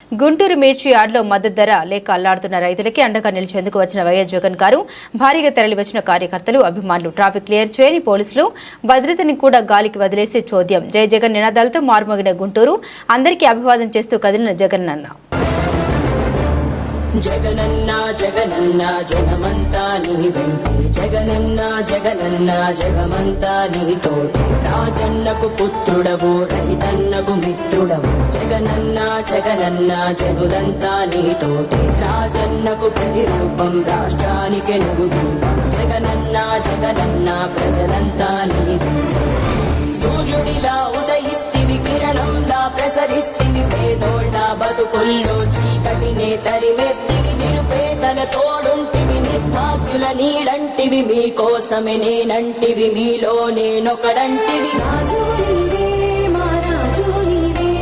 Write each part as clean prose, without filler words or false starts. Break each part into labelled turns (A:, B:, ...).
A: గుంటూరు మిర్చి యార్డులో మద్దతు ధర లేక అల్లాడుతున్న రైతులకి అండగా నిలిచేందుకు వచ్చిన వైఎస్ జగన్ గారు భారీగా తరలివచ్చిన కార్యకర్తలు అభిమానులు ట్రాఫిక్ క్లియర్ చేయని పోలీసులు భద్రతని కూడా గాలికి వదిలేసి చోద్యం జై జగన్ నినాదాలతో మారుమోగిన గుంటూరు అందరికీ అభివాదం చేస్తూ కదిలిన జగన్ అన్న
B: జగనన్న జగనన్న జగమంతా నీ వెంటే జగనన్న జగనన్న జగమంతా నీతోటి రాజన్నకు పుత్రుడవు రైతన్నకు మిత్రుడవు జగనన్న జగనన్న జగులంతా నీతోటి రాజన్నకు ప్రతిరూపం రాష్ట్రానికి నువ్వు జగనన్న జగనన్న ప్రజలంతా నీ సూర్యుడిలా ఉదయిస్తివి కిరణంలా ప్రసరిస్తివి పేదోళ్ళ బతుకుల్లో చీకటినే తరిమేస్తివి నిరుపేదల తోడుంటివి నిర్భాగ్యుల నీడంటివి మీకోసమే నేనంటివి మీలో నేనొకడంటివి రాజు నీవే మా రాజు నీవే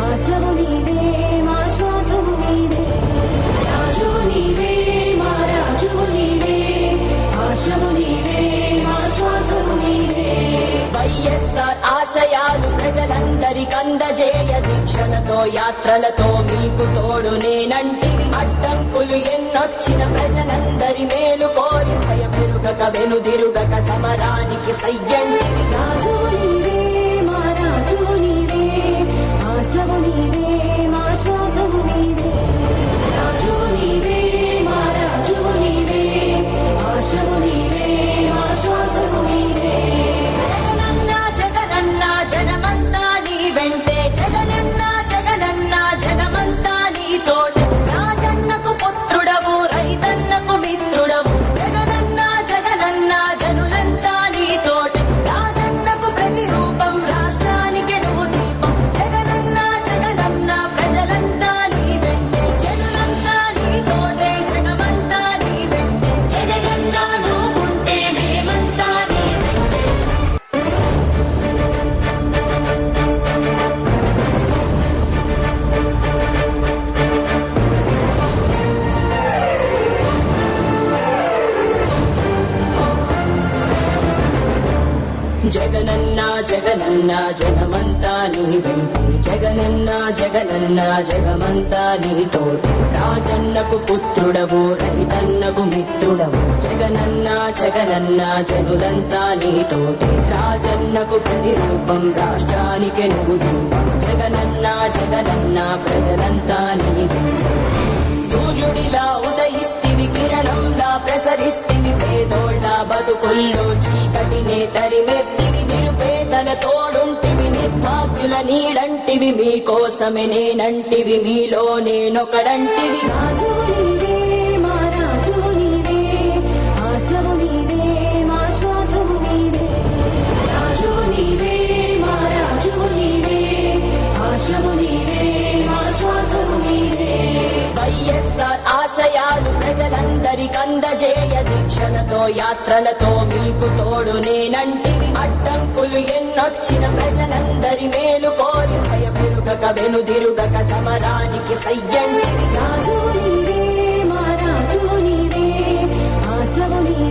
B: ఆశవు నీవే మా శ్వాసము నీవే రాజు నీవే మా రాజు నీవే ఆశవు నీవే మా శ్వాసము నీవే వైఎస్ఆర్ ఆశయాలు ప్రజలందరికందజేయ దీక్షలతో యాత్రలతో మీకు తోడు నేనంటివి అడ్డంకులు ఎన్నొచ్చిన ప్రజలందరి మేలు కోరి భయమెరుగక వెనుదిరుగక సమరానికి సయ్యంటివి రాజు నీవే మా రాజు నీవే ఆశవు నీవే మా శ్వాసము నీవే రాజు నీవే మా రాజు నీవే ఆశవు నీవే మా శ్వాసము నీవే జగమంతా నీ వెంటే జగనన్న జగనన్న జగమంతా నీ తోటి రాజన్నకు పుత్రుడవు రైతన్నకు మిత్రుడవు జగనన్న జగనన్న జనులంతా నీ తోటి రాజన్నకు ప్రతిరూపం రాష్ట్రానికి నువ్వు దీపం జగనన్న జగనన్న ప్రజలంతా నీ వెంటే జనులంతా నీ తోటే జగమంతా నీ వెంటే జగనన్న నువ్వుంటే మేమంతా నీ వెంటే జగనన్న జగనన్న జగమంతా నీ వెంటే జగనన్న జగనన్న జగమంతా నీ తోటి రాజన్నకు పుత్రుడవు రైతన్నకు మిత్రుడవు జగనన్న జగనన్న జనులంతా నీ తోటి రాజన్నకు ప్రతిరూపం రాష్ట్రానికి నువ్వు దీపం జగనన్న జగనన్న ప్రజలంతా నీ సూర్యుడిలా ఉదయిస్తివి కిరణంలా ప్రసరిస్తివి పేదోళ్ళ బతుకుల్లో చీకటినే తరిమేస్తివి నిరుపేదల తోడుంటివి నిర్భాగ్యుల నీడంటివి మీకోసమే నేనంటివి మీలో నేనొకడంటివి రాజు నీవే మా రాజు నీవే ఆశవు నీవే మా శ్వాసము నీవే రాజు నీవే మా రాజు నీవే ఆశవు నీవే మా శ్వాసము నీవే వైఎస్ఆర్ ఆశయాలు ప్రజలందరికందజేయ దీక్షలతో యాత్రలతో మీకు తోడు నేనంటివి అడ్డంకులు ఎన్నొచ్చిన ప్రజలందరి మేలు కోరి భయమెరుగక వెనుదిరుగక సమరానికి సయ్యంటివి రాజు నీవే మా రాజు నీవే ఆశవు నీవే